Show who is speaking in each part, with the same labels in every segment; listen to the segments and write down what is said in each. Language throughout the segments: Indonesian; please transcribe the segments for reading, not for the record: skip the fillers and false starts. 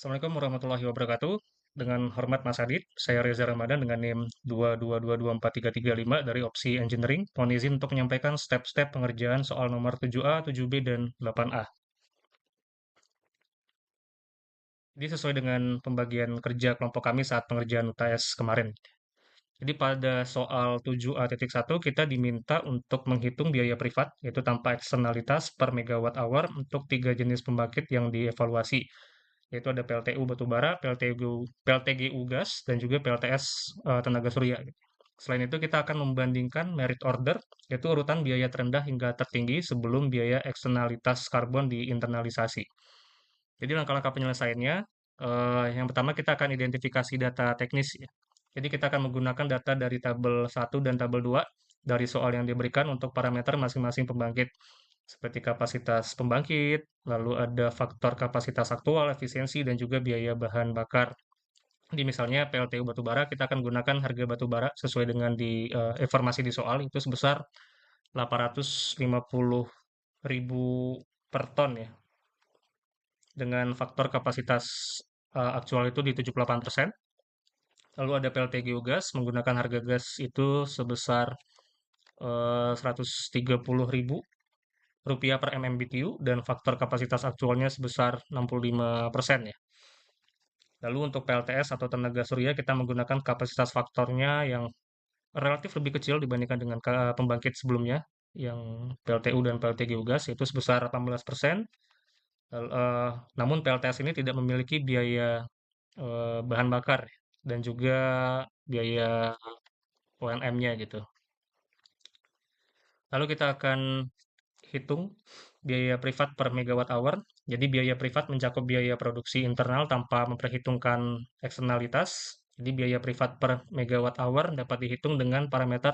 Speaker 1: Assalamualaikum warahmatullahi wabarakatuh. Dengan hormat Mas Adit, saya Reza Ramadan dengan NIM 2222433 dari opsi Engineering. Mohon izin untuk menyampaikan step-step pengerjaan soal nomor 7A, 7B, dan 8A. Jadi sesuai dengan pembagian kerja kelompok kami saat pengerjaan UTS kemarin. Jadi pada soal 7A.1 kita diminta untuk menghitung biaya privat, yaitu tanpa eksternalitas per megawatt hour untuk tiga jenis pembangkit yang dievaluasi, yaitu ada PLTU batubara, PLTGU gas, dan juga PLTS tenaga surya. Selain itu, kita akan membandingkan merit order, yaitu urutan biaya terendah hingga tertinggi sebelum biaya eksternalitas karbon diinternalisasi. Jadi langkah-langkah penyelesaiannya, yang pertama kita akan identifikasi data teknis ya. Jadi kita akan menggunakan data dari tabel 1 dan tabel 2 dari soal yang diberikan untuk parameter masing-masing pembangkit seperti kapasitas pembangkit, lalu ada faktor kapasitas aktual, efisiensi, dan juga biaya bahan bakar. Di misalnya PLTU batubara, kita akan gunakan harga batubara sesuai dengan di informasi di soal itu sebesar 850.000 per ton ya, dengan faktor kapasitas aktual itu di 78%. Lalu ada PLTGU gas, menggunakan harga gas itu sebesar 130.000 rupiah per MMBTU dan faktor kapasitas aktualnya sebesar 65% ya. Lalu untuk PLTS atau tenaga surya kita menggunakan kapasitas faktornya yang relatif lebih kecil dibandingkan dengan pembangkit sebelumnya yang PLTU dan PLTGU gas yaitu sebesar 18%. Namun PLTS ini tidak memiliki biaya bahan bakar dan juga biaya ONM-nya gitu. Lalu kita akan hitung biaya privat per megawatt hour. Jadi biaya privat mencakup biaya produksi internal tanpa memperhitungkan eksternalitas. Jadi biaya privat per megawatt hour dapat dihitung dengan parameter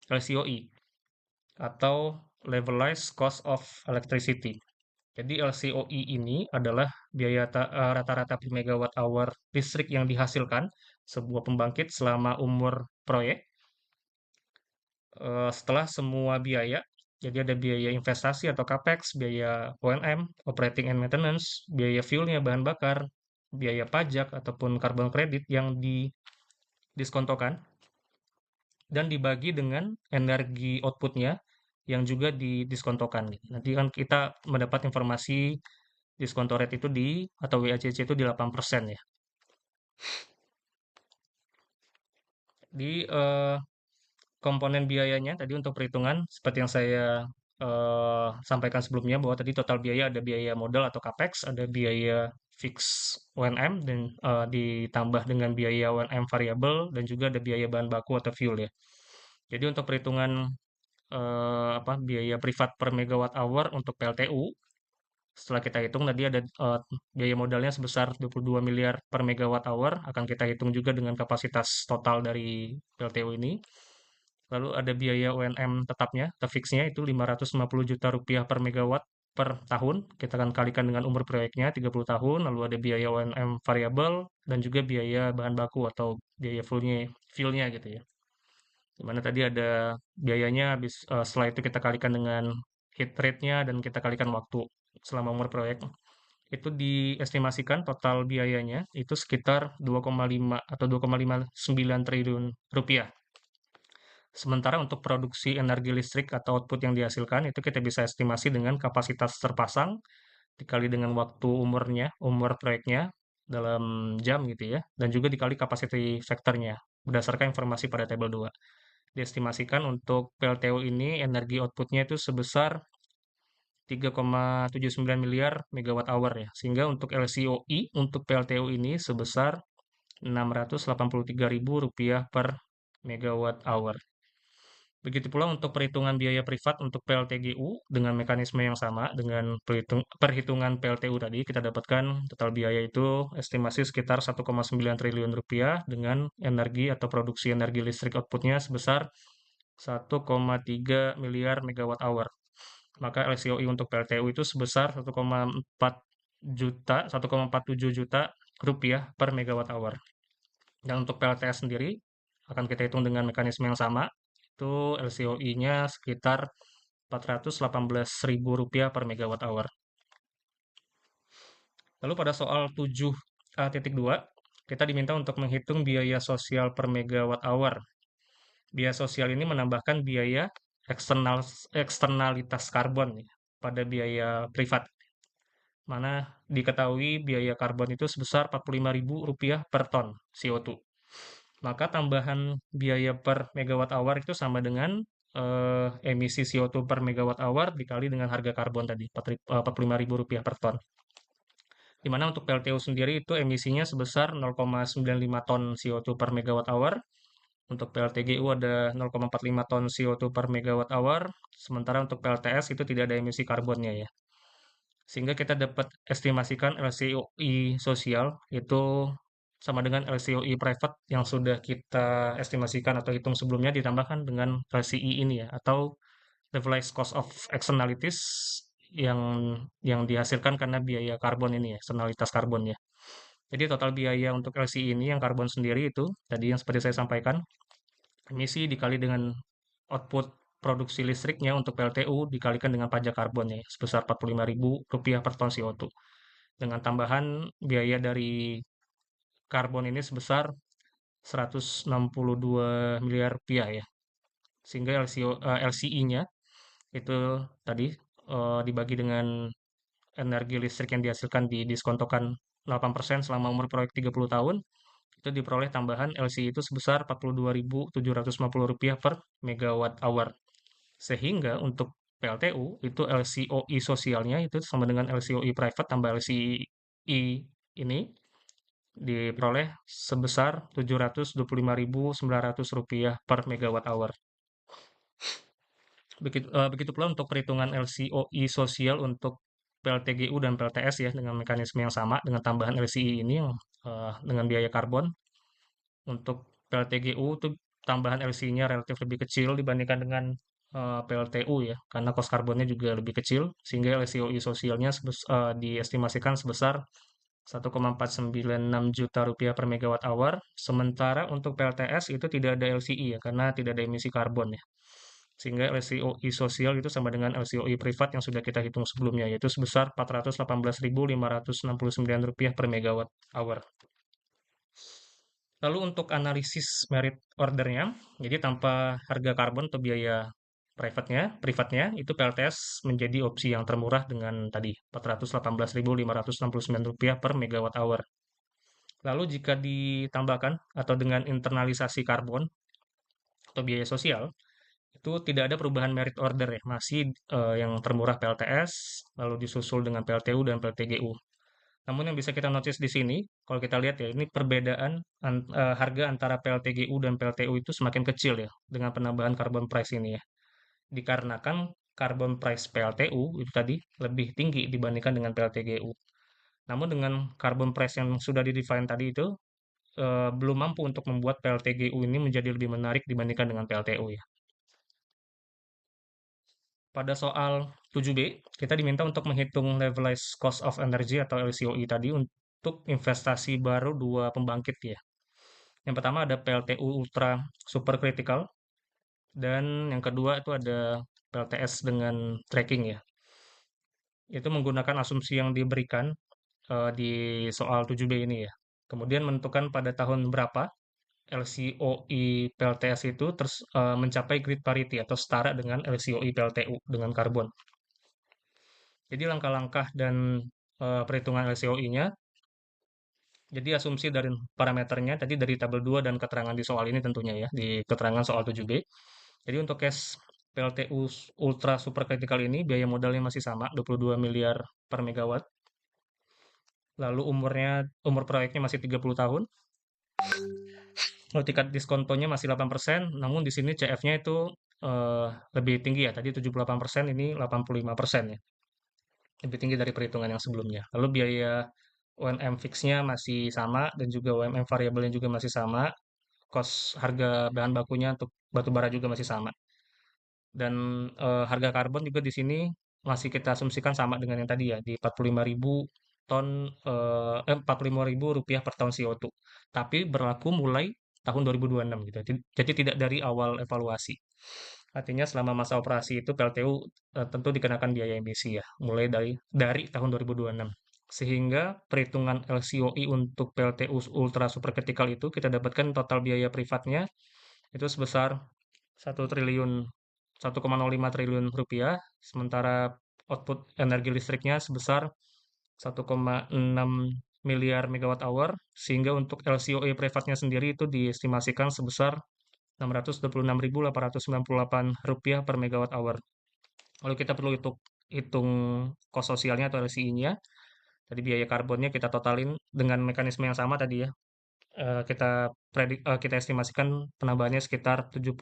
Speaker 1: LCOE atau Levelized Cost of Electricity. Jadi LCOE ini adalah biaya rata-rata per megawatt hour listrik yang dihasilkan sebuah pembangkit selama umur proyek setelah semua biaya. Jadi ada biaya investasi atau capex, biaya O&M, operating and maintenance, biaya fuelnya bahan bakar, biaya pajak ataupun carbon credit yang didiskontokan dan dibagi dengan energi outputnya yang juga didiskontokan. Nanti kan kita mendapat informasi diskonto rate itu atau WACC itu di 8% ya. Di komponen biayanya tadi untuk perhitungan seperti yang saya sampaikan sebelumnya bahwa tadi total biaya ada biaya modal atau capex, ada biaya fix O&M dan ditambah dengan biaya O&M variabel dan juga ada biaya bahan baku atau fuel ya. Jadi untuk perhitungan biaya privat per megawatt hour untuk PLTU setelah kita hitung tadi ada biaya modalnya sebesar 22 miliar per megawatt hour akan kita hitung juga dengan kapasitas total dari PLTU ini. Lalu ada biaya UNM tetapnya atau fixnya itu 550 juta rupiah per megawatt per tahun. Kita akan kalikan dengan umur proyeknya 30 tahun. Lalu ada biaya UNM variabel dan juga biaya bahan baku atau biaya fuelnya gitu ya. Dimana tadi ada biayanya habis setelah itu kita kalikan dengan hit rate-nya dan kita kalikan waktu selama umur proyek. Itu diestimasikan total biayanya itu sekitar 2,5 atau 2,59 triliun rupiah. Sementara untuk produksi energi listrik atau output yang dihasilkan itu kita bisa estimasi dengan kapasitas terpasang dikali dengan waktu umur proyeknya dalam jam gitu ya, dan juga dikali capacity factor-nya berdasarkan informasi pada tabel 2. Diestimasikan untuk PLTU ini energi outputnya itu sebesar 3,79 miliar megawatt hour ya. Sehingga untuk LCOE untuk PLTU ini sebesar 683.000 rupiah per megawatt hour. Begitu pula untuk perhitungan biaya privat untuk PLTGU dengan mekanisme yang sama dengan perhitungan PLTU tadi kita dapatkan total biaya itu estimasi sekitar 1,9 triliun rupiah dengan energi atau produksi energi listrik outputnya sebesar 1,3 miliar megawatt hour. Maka LCOE untuk PLTU itu sebesar 1,47 juta rupiah per megawatt hour. Dan untuk PLTS sendiri akan kita hitung dengan mekanisme yang sama, itu LCOE-nya sekitar 418.000 rupiah per megawatt hour. Lalu pada soal 7 Titik dua, kita diminta untuk menghitung biaya sosial per megawatt hour. Biaya sosial ini menambahkan biaya eksternal eksternalitas karbon ya, pada biaya privat, mana diketahui biaya karbon itu sebesar Rp45.000 per ton CO2. Maka tambahan biaya per megawatt hour itu sama dengan emisi CO2 per megawatt hour dikali dengan harga karbon tadi, Rp45.000 per ton. Di mana untuk PLTU sendiri itu emisinya sebesar 0,95 ton CO2 per megawatt hour. Untuk PLTGU ada 0,45 ton CO2 per megawatt hour. Sementara untuk PLTS itu tidak ada emisi karbonnya ya. Sehingga kita dapat estimasikan LCOI sosial itu sama dengan LCOI private yang sudah kita estimasikan atau hitung sebelumnya ditambahkan dengan LCI ini ya, atau levelized cost of externalities yang dihasilkan karena biaya karbon ini ya, eksternalitas karbon ya. Jadi total biaya untuk LCI ini yang karbon sendiri itu tadi yang seperti saya sampaikan, emisi dikali dengan output produksi listriknya untuk PLTU dikalikan dengan pajak karbonnya ya, sebesar Rp45.000 per ton CO2. Dengan tambahan biaya dari karbon ini sebesar Rp162 miliar ya. Sehingga LCI-nya itu tadi dibagi dengan energi listrik yang dihasilkan diskontokan 8% selama umur proyek 30 tahun, itu diperoleh tambahan LCI itu sebesar Rp42.750 per megawatt hour. Sehingga untuk PLTU itu LCOI sosialnya itu sama dengan LCOI private tambah LCI ini diperoleh sebesar Rp725.900 per megawatt hour. Begitu pula untuk perhitungan LCOI sosial untuk PLTGU dan PLTS ya dengan mekanisme yang sama dengan tambahan LCI ini yang dengan biaya karbon. Untuk PLTGU itu tambahan LCI-nya relatif lebih kecil dibandingkan dengan PLTU ya karena kos karbonnya juga lebih kecil sehingga LCOI sosialnya diestimasikan sebesar Rp1,496 juta per megawatt hour. Sementara untuk PLTS itu tidak ada LCI ya karena tidak ada emisi karbon ya. Sehingga LCOI sosial itu sama dengan LCOI privat yang sudah kita hitung sebelumnya, yaitu sebesar Rp418.569 per megawatt hour. Lalu untuk analisis merit ordernya, jadi tanpa harga karbon atau biaya privatnya itu PLTS menjadi opsi yang termurah dengan tadi Rp418.569 per megawatt hour. Lalu jika ditambahkan atau dengan internalisasi karbon atau biaya sosial, itu tidak ada perubahan merit order ya, masih yang termurah PLTS, lalu disusul dengan PLTU dan PLTGU. Namun yang bisa kita notice di sini, kalau kita lihat ya, ini perbedaan harga antara PLTGU dan PLTU itu semakin kecil ya, dengan penambahan carbon price ini ya. Dikarenakan carbon price PLTU itu tadi lebih tinggi dibandingkan dengan PLTGU. Namun dengan carbon price yang sudah di-define tadi itu, belum mampu untuk membuat PLTGU ini menjadi lebih menarik dibandingkan dengan PLTU ya. Pada soal 7B, kita diminta untuk menghitung levelized cost of energy atau LCOE tadi untuk investasi baru dua pembangkit ya. Yang pertama ada PLTU Ultra Supercritical dan yang kedua itu ada PLTS dengan tracking ya. Itu menggunakan asumsi yang diberikan di soal 7B ini ya. Kemudian menentukan pada tahun berapa LCOE PLTS itu mencapai grid parity atau setara dengan LCOE PLTU dengan karbon. Jadi langkah-langkah dan perhitungan LCOI-nya, jadi asumsi dari parameternya tadi dari tabel 2 dan keterangan di soal ini tentunya ya, di keterangan soal 7B. Jadi untuk case PLTU ultra supercritical ini biaya modalnya masih sama, 22 miliar per megawatt. Lalu umur proyeknya masih 30 tahun. Lalu tingkat diskontonya masih 8%, namun di sini CF-nya itu lebih tinggi ya, tadi 78%, ini 85% ya. Lebih tinggi dari perhitungan yang sebelumnya. Lalu biaya UMM fixnya masih sama dan juga UMM variabelnya juga masih sama. Harga bahan bakunya untuk batu bara juga masih sama. Dan harga karbon juga di sini masih kita asumsikan sama dengan yang tadi ya di 45.000 ton Rp45.000 per ton CO2. Tapi berlaku mulai tahun 2026 gitu. Jadi tidak dari awal evaluasi. Artinya selama masa operasi itu PLTU tentu dikenakan biaya emisi ya, mulai dari tahun 2026 Sehingga perhitungan LCOI untuk PLTU ultra supercritical itu kita dapatkan total biaya privatnya itu sebesar 1,05 triliun rupiah, sementara output energi listriknya sebesar 1,6 miliar megawatt hour, sehingga untuk LCOE privatnya sendiri itu diestimasikan sebesar Rp626.898 per megawatt hour. Lalu kita perlu hitung kos sosialnya atau LCI-nya. Tadi biaya karbonnya kita totalin dengan mekanisme yang sama tadi ya. Kita estimasikan penambahannya sekitar 71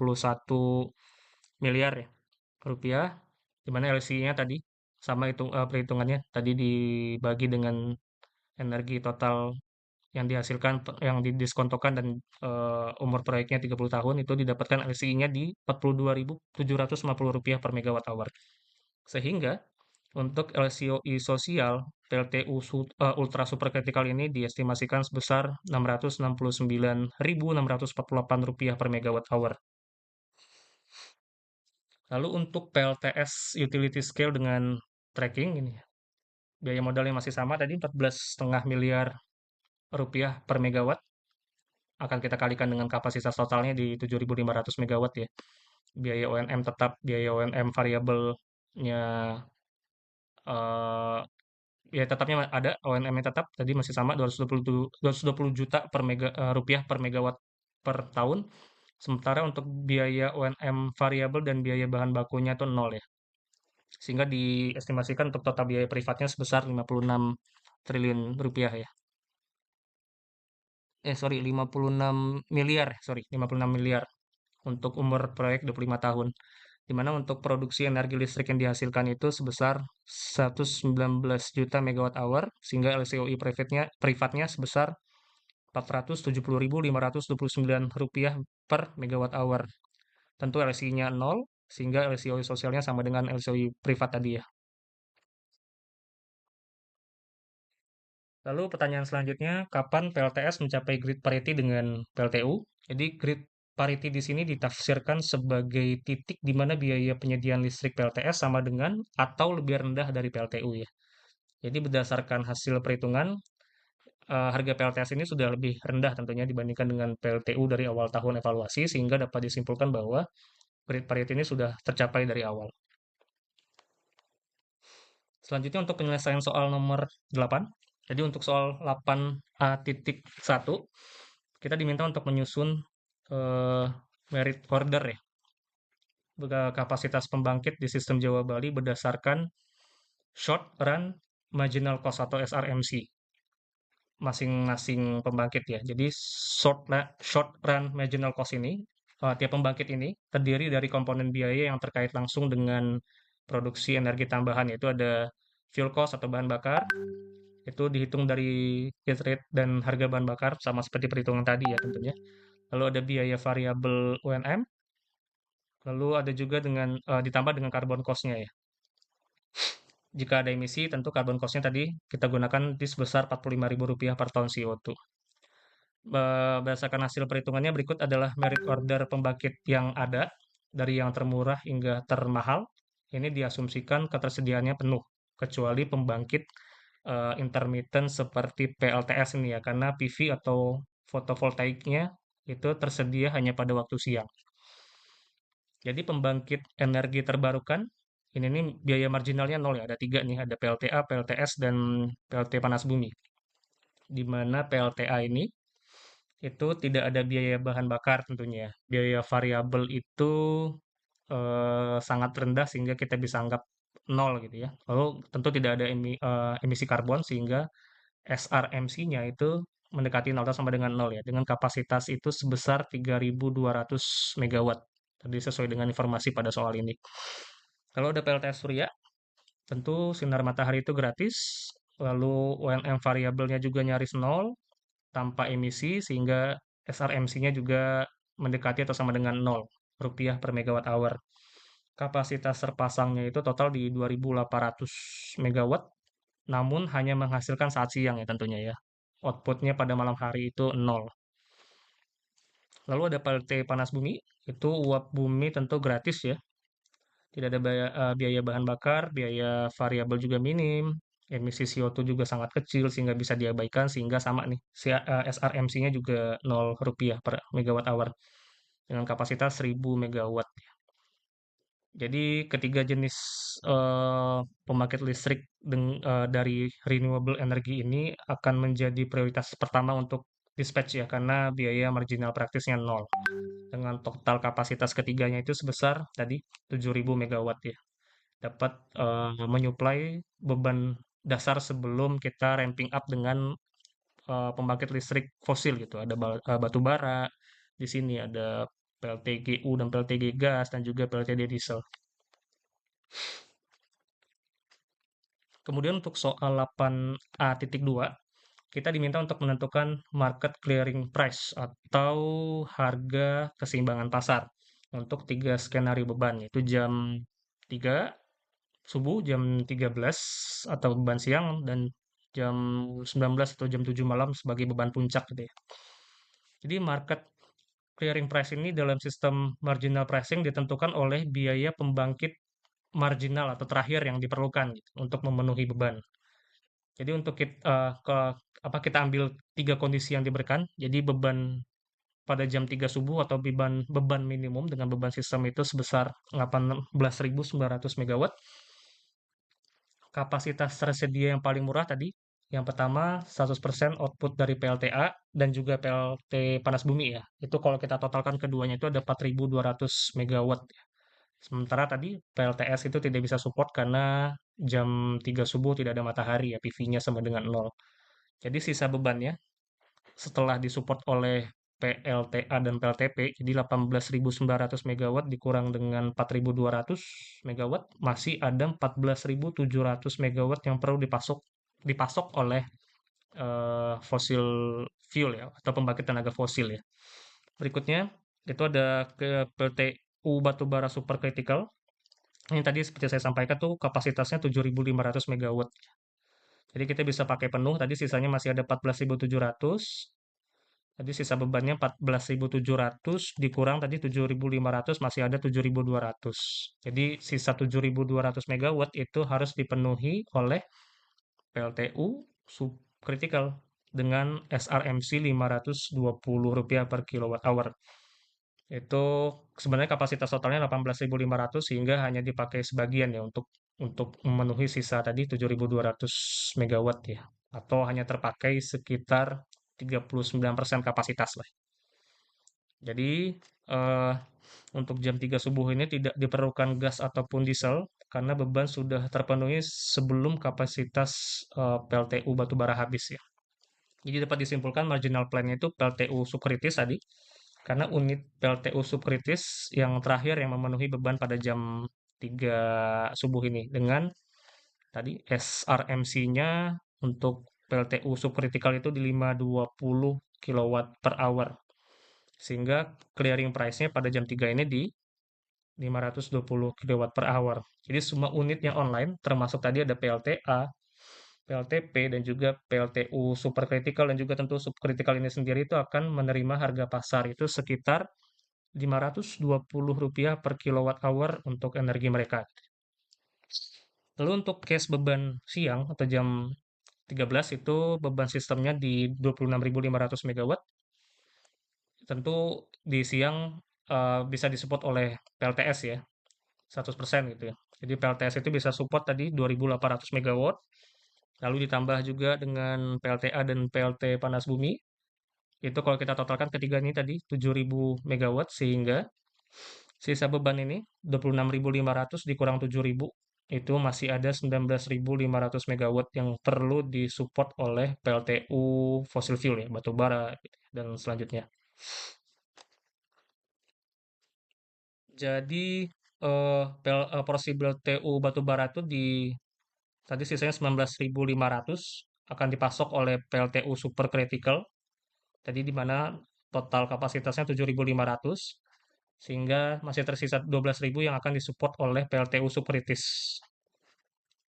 Speaker 1: miliar ya, rupiah, di mana LCI-nya tadi sama perhitungannya tadi dibagi dengan energi total yang dihasilkan yang didiskontokan dan umur proyeknya 30 tahun itu didapatkan LCI-nya di Rp42.750 per megawatt hour. Sehingga untuk LCOI sosial PLTU ultra superkritikal ini diestimasikan sebesar Rp669.648 per megawatt hour. Lalu untuk PLTS utility scale dengan tracking ini biaya modalnya masih sama tadi 14,5 miliar rupiah per megawatt, akan kita kalikan dengan kapasitas totalnya di 7.500 megawatt ya. Biaya ONM tetap, biaya ONM variabelnya eh, ya tetapnya ada, ONM-nya tetap tadi masih sama 220 juta rupiah per megawatt per tahun. Sementara untuk biaya ONM variabel dan biaya bahan bakunya itu nol ya. Sehingga diestimasikan untuk total biaya privatnya sebesar 56 triliun rupiah ya. Sorry, 56 miliar, sorry, 56 miliar untuk umur proyek 25 tahun. Di mana untuk produksi energi listrik yang dihasilkan itu sebesar 119 juta megawatt hour, sehingga LCOI privatnya sebesar Rp470.529 per megawatt hour. Tentu LCI-nya 0, sehingga LCOI sosialnya sama dengan LCOI privat tadi ya. Lalu pertanyaan selanjutnya, kapan PLTS mencapai grid parity dengan PLTU? Jadi grid parity di sini ditafsirkan sebagai titik di mana biaya penyediaan listrik PLTS sama dengan atau lebih rendah dari PLTU ya. Jadi berdasarkan hasil perhitungan, harga PLTS ini sudah lebih rendah tentunya dibandingkan dengan PLTU dari awal tahun evaluasi, sehingga dapat disimpulkan bahwa grid parity ini sudah tercapai dari awal. Selanjutnya untuk penyelesaian soal nomor 8. Jadi untuk soal 8A.1, kita diminta untuk menyusun eh, merit order ya, kapasitas pembangkit di sistem Jawa Bali berdasarkan short run marginal cost atau SRMC masing-masing pembangkit ya. Jadi short run marginal cost ini, tiap pembangkit ini terdiri dari komponen biaya yang terkait langsung dengan produksi energi tambahan, yaitu ada fuel cost atau bahan bakar, itu dihitung dari heat rate dan harga bahan bakar sama seperti perhitungan tadi ya tentunya. Lalu ada biaya variabel UNM, lalu ada juga ditambah dengan carbon cost-nya ya. Jika ada emisi, tentu carbon cost-nya tadi kita gunakan di sebesar Rp45.000 per ton CO2. Berdasarkan hasil perhitungannya berikut adalah merit order pembangkit yang ada dari yang termurah hingga termahal. Ini diasumsikan ketersediaannya penuh, kecuali pembangkit intermittent seperti PLTS ini ya, karena PV atau fotovoltaiknya itu tersedia hanya pada waktu siang. Jadi pembangkit energi terbarukan, ini nih biaya marginalnya nol ya, ada tiga nih, ada PLTA, PLTS, dan PLT panas bumi. Di mana PLTA ini itu tidak ada biaya bahan bakar tentunya. Biaya variabel itu sangat rendah sehingga kita bisa anggap nol gitu ya. Lalu tentu tidak ada emisi karbon sehingga SRMC-nya itu mendekati nol atau sama dengan nol ya, dengan kapasitas itu sebesar 3.200 megawatt. Tadi sesuai dengan informasi pada soal ini. Kalau ada PLTS Surya, tentu sinar matahari itu gratis, lalu UNM variabelnya juga nyaris nol, tanpa emisi, sehingga SRMC-nya juga mendekati atau sama dengan Rp0 per megawatt hour. Kapasitas terpasangnya itu total di 2.800 megawatt, namun hanya menghasilkan saat siang ya tentunya ya. Outputnya pada malam hari itu nol. Lalu ada PLT panas bumi, itu uap bumi tentu gratis ya. Tidak ada biaya bahan bakar, biaya variabel juga minim. emisi CO2 juga sangat kecil sehingga bisa diabaikan, sehingga sama nih SRMC-nya juga 0 rupiah per megawatt hour dengan kapasitas 1000 megawatt. Jadi ketiga jenis pembangkit listrik dari renewable energy ini akan menjadi prioritas pertama untuk dispatch ya, karena biaya marginal praktisnya nol. Dengan total kapasitas ketiganya itu sebesar tadi 7.000 megawatt ya, dapat menyuplai beban dasar sebelum kita ramping up dengan pembangkit listrik fosil gitu. Ada batu bara, di sini ada PLTGU dan PLTG gas dan juga PLTD diesel. Kemudian untuk soal 8A.2, kita diminta untuk menentukan market clearing price atau harga keseimbangan pasar untuk tiga skenario beban, yaitu jam 3 subuh, jam 13 atau beban siang, dan jam 19 atau jam 7 malam sebagai beban puncak gitu ya. Jadi market clearing price ini dalam sistem marginal pricing ditentukan oleh biaya pembangkit marginal atau terakhir yang diperlukan gitu, untuk memenuhi beban. Jadi untuk kita ambil tiga kondisi yang diberikan. Jadi beban pada jam 3 subuh atau beban beban minimum dengan beban sistem itu sebesar 18.900 megawatt. Kapasitas tersedia yang paling murah tadi, yang pertama 100% output dari PLTA dan juga PLT panas bumi ya. Itu kalau kita totalkan keduanya itu ada 4.200 megawatt. Sementara tadi PLTS itu tidak bisa support karena jam 3 subuh tidak ada matahari ya, PV-nya sama dengan nol. Jadi sisa bebannya setelah disupport oleh PLTA dan PLTP, jadi 18.900 megawatt dikurang dengan 4.200 megawatt, masih ada 14.700 megawatt yang perlu dipasok oleh fosil fuel ya, atau pembangkit tenaga fosil ya. Berikutnya itu ada ke PLTU batubara supercritical. Ini tadi seperti saya sampaikan tuh kapasitasnya 7.500 megawatt. Jadi kita bisa pakai penuh, tadi sisanya masih ada 14.700. Tadi sisa bebannya 14.700 dikurang tadi 7.500, masih ada 7.200. Jadi sisa 7.200 megawatt itu harus dipenuhi oleh PLTU subcritical dengan SRMC Rp520 per kilowatt hour. Itu sebenarnya kapasitas totalnya 18.500 sehingga hanya dipakai sebagian ya untuk memenuhi sisa tadi 7.200 megawatt ya. Atau hanya terpakai sekitar 39% kapasitas lah. Jadi eh, untuk jam 3 subuh ini tidak diperlukan gas ataupun diesel karena beban sudah terpenuhi sebelum kapasitas PLTU batubara habis ya. Jadi dapat disimpulkan marginal plan-nya itu PLTU subkritis tadi, karena unit PLTU subkritis yang terakhir yang memenuhi beban pada jam 3 subuh ini dengan tadi SRMC-nya untuk PLTU subkritikal itu di 520 kilowatt per hour. Sehingga clearing price-nya pada jam 3 ini di 520 kilowatt per hour. Jadi semua unit yang online, termasuk tadi ada PLTA, PLTP, dan juga PLTU supercritical, dan juga tentu subcritical ini sendiri itu akan menerima harga pasar itu sekitar Rp520 per kilowatt hour untuk energi mereka. Lalu untuk case beban siang atau jam 13 itu beban sistemnya di 26.500 megawatt. Tentu di siang bisa disupport oleh PLTS ya, 100% gitu ya. Jadi PLTS itu bisa support tadi 2.800 megawatt, lalu ditambah juga dengan PLTA dan PLT panas bumi. Itu kalau kita totalkan ketiga ini tadi 7.000 megawatt, sehingga sisa beban ini 26.500 dikurang 7.000 itu masih ada 19.500 megawatt yang perlu disupport oleh PLTU fossil fuel ya, batu bara gitu, dan selanjutnya. Jadi porsi PLTU batu bara itu tadi sisanya 19.500 akan dipasok oleh PLTU supercritical. Tadi di mana total kapasitasnya 7.500 sehingga masih tersisa 12.000 yang akan disupport oleh PLTU subkritis.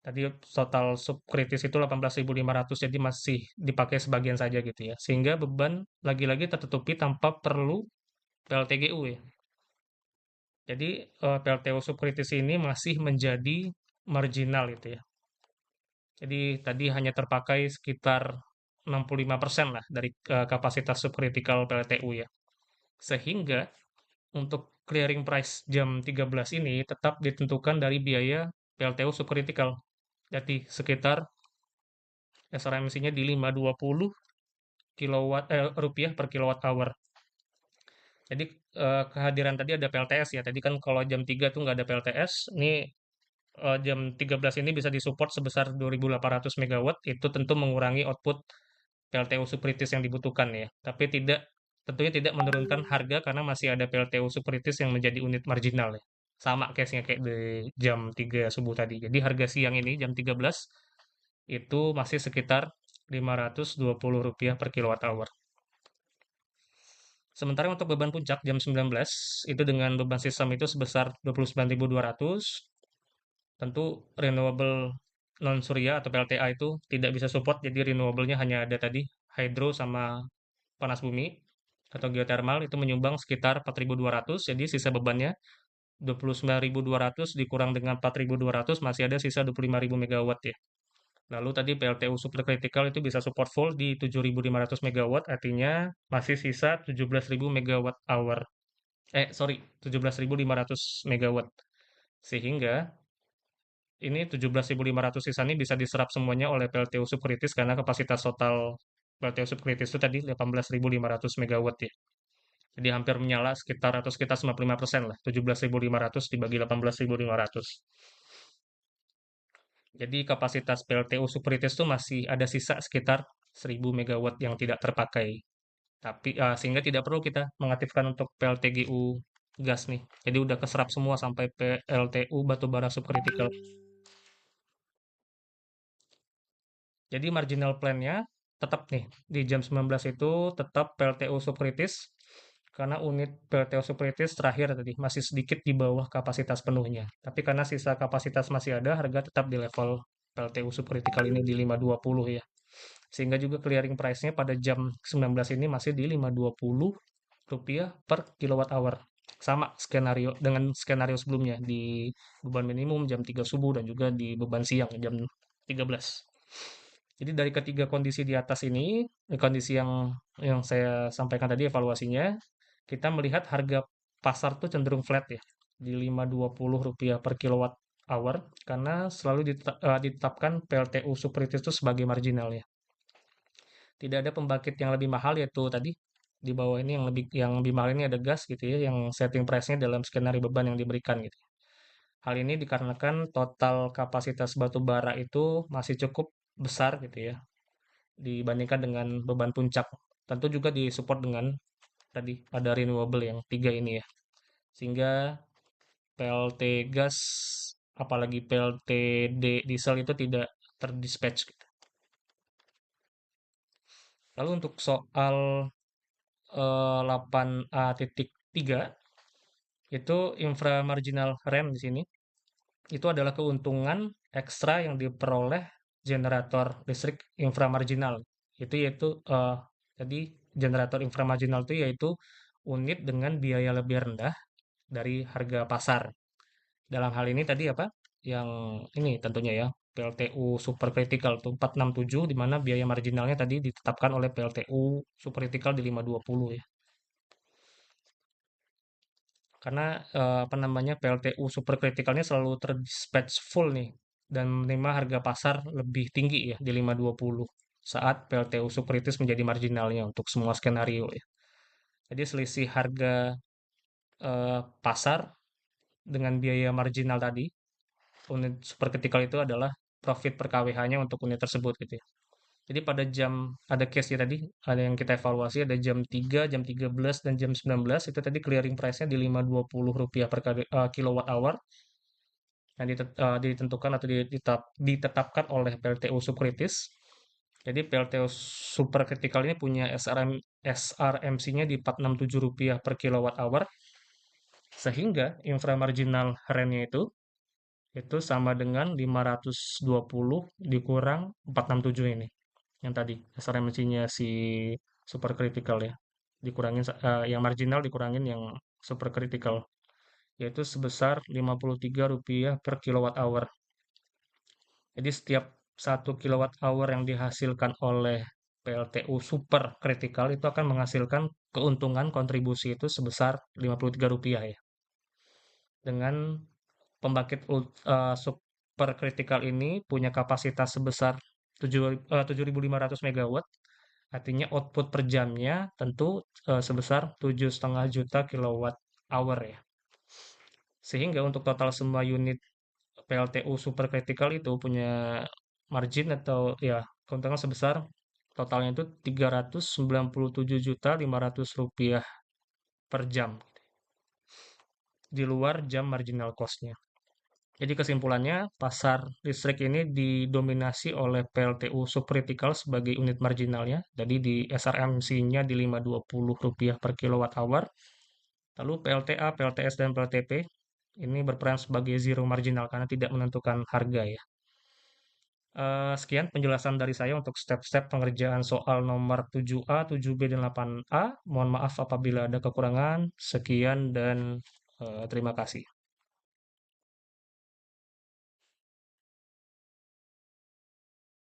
Speaker 1: Tadi total subkritis itu 18.500, jadi masih dipakai sebagian saja gitu ya. Sehingga beban lagi-lagi tertutupi tanpa perlu PLTGU ya. Jadi PLTU subkritis ini masih menjadi marginal itu ya. Jadi tadi hanya terpakai sekitar 65% lah dari kapasitas subkritikal PLTU ya. Sehingga untuk clearing price jam 13 ini tetap ditentukan dari biaya PLTU subkritikal. Jadi sekitar SRMC-nya di 520 rupiah per kilowatt hour. Jadi kehadiran tadi ada PLTS ya. Tadi kan kalau jam 3 tuh nggak ada PLTS. Ini jam 13 ini bisa disupport sebesar 2.800 megawatt. Itu tentu mengurangi output PLTU Supritis yang dibutuhkan ya. Tapi tentunya tidak menurunkan harga karena masih ada PLTU Supritis yang menjadi unit marginal ya. Sama case-nya kayak di jam 3 subuh tadi. Jadi harga siang ini jam 13 itu masih sekitar Rp520 per kilowatt hour. Sementara untuk beban puncak jam 19 itu dengan beban sistem itu sebesar 29.200. Tentu renewable non surya atau PLTA itu tidak bisa support, jadi renewable-nya hanya ada tadi hydro sama panas bumi atau geothermal itu menyumbang sekitar 4.200. Jadi sisa bebannya 29.200 dikurang dengan 4.200 masih ada sisa 25.000 megawatt ya. Lalu tadi PLTU superkritikal itu bisa support full di 7.500 megawatt, artinya masih sisa 17.000 megawatt hour. Sorry, 17.500 megawatt. Sehingga ini 17.500 sisa ini bisa diserap semuanya oleh PLTU subkritis karena kapasitas total PLTU subkritis itu tadi 18.500 megawatt ya. Jadi hampir menyala sekitar 95% lah. 17.500 dibagi 18.500. Jadi kapasitas PLTU Superitis itu masih ada sisa sekitar 1.000 megawatt yang tidak terpakai. Tapi sehingga tidak perlu kita mengaktifkan untuk PLTGU gas nih. Jadi udah keserap semua sampai PLTU batubara subkritikal. Jadi marginal plan-nya tetap nih di jam 19 itu tetap PLTU subkritis karena unit PLTU subkritis terakhir tadi masih sedikit di bawah kapasitas penuhnya. Tapi karena sisa kapasitas masih ada, harga tetap di level PLTU subkritikal ini di 520 ya. Sehingga juga clearing price-nya pada jam 19 ini masih di 520 rupiah per kilowatt hour. Sama skenario dengan skenario sebelumnya di beban minimum jam 3 subuh dan juga di beban siang jam 13. Jadi dari ketiga kondisi di atas ini, kondisi yang saya sampaikan tadi evaluasinya, kita melihat harga pasar tuh cenderung flat ya di 520 rupiah per kilowatt hour karena selalu ditetapkan PLTU Superitis itu sebagai marginal ya. Tidak ada pembangkit yang lebih mahal yaitu tadi di bawah ini yang lebih mahal ini ada gas gitu ya yang setting price-nya dalam skenario beban yang diberikan gitu. Hal ini dikarenakan total kapasitas batu bara itu masih cukup besar gitu ya dibandingkan dengan beban puncak. Tentu juga disupport dengan tadi ada renewable yang tiga ini ya. Sehingga PLT gas apalagi PLTD diesel itu tidak terdispatch gitu. Lalu untuk soal 8A.3 itu inframarginal rent di sini itu adalah keuntungan ekstra yang diperoleh generator listrik inframarginal. Itu yaitu jadi generator inframarginal itu yaitu unit dengan biaya lebih rendah dari harga pasar. Dalam hal ini tadi apa? Yang ini tentunya ya PLTU supercritical tuh 467 di mana biaya marginalnya tadi ditetapkan oleh PLTU supercritical di 520 ya. Karena apa namanya PLTU superkritikalnya selalu terdispatch full nih dan menerima harga pasar lebih tinggi ya di 520 saat PLTU superkritis menjadi marginalnya untuk semua skenario ya. Jadi selisih harga pasar dengan biaya marginal tadi unit superkritikal itu adalah profit per kWh-nya untuk unit tersebut gitu ya. Jadi pada jam ada case ya tadi, ada yang kita evaluasi ada jam 3, jam 13 dan jam 19 itu tadi clearing price-nya di 520 rupiah per kilowatt hour yang ditentukan atau ditetapkan oleh PLTU Subkritis. Jadi PLTU Superkritikal ini punya SRMC-nya di 467 rupiah per kilowatt hour sehingga inframarginal rent-nya itu sama dengan 520 dikurang 467 ini yang tadi SRMC-nya si superkritikal ya dikurangin yang marginal dikurangin yang superkritikal yaitu sebesar Rp53 per kilowatt hour. Jadi setiap 1 kilowatt hour yang dihasilkan oleh PLTU super kritikal itu akan menghasilkan keuntungan kontribusi itu sebesar Rp53 ya. Dengan pembangkit super kritikal ini punya kapasitas sebesar 7.500 megawatt, artinya output per jamnya tentu sebesar 7,5 juta kilowatt hour ya. Sehingga untuk total semua unit PLTU super kritikal itu punya margin atau ya keuntungan sebesar totalnya itu Rp397.500.000 per jam di luar jam marginal cost-nya. Jadi kesimpulannya, pasar listrik ini didominasi oleh PLTU subkritikal sebagai unit marginalnya. Jadi di SRMC-nya di Rp520 per kilowatt hour. Lalu PLTA, PLTS, dan PLTP ini berperan sebagai zero marginal karena tidak menentukan harga ya. Sekian penjelasan dari saya untuk step-step pengerjaan soal nomor 7A, 7B, dan 8A. Mohon maaf apabila ada kekurangan. Sekian dan terima kasih.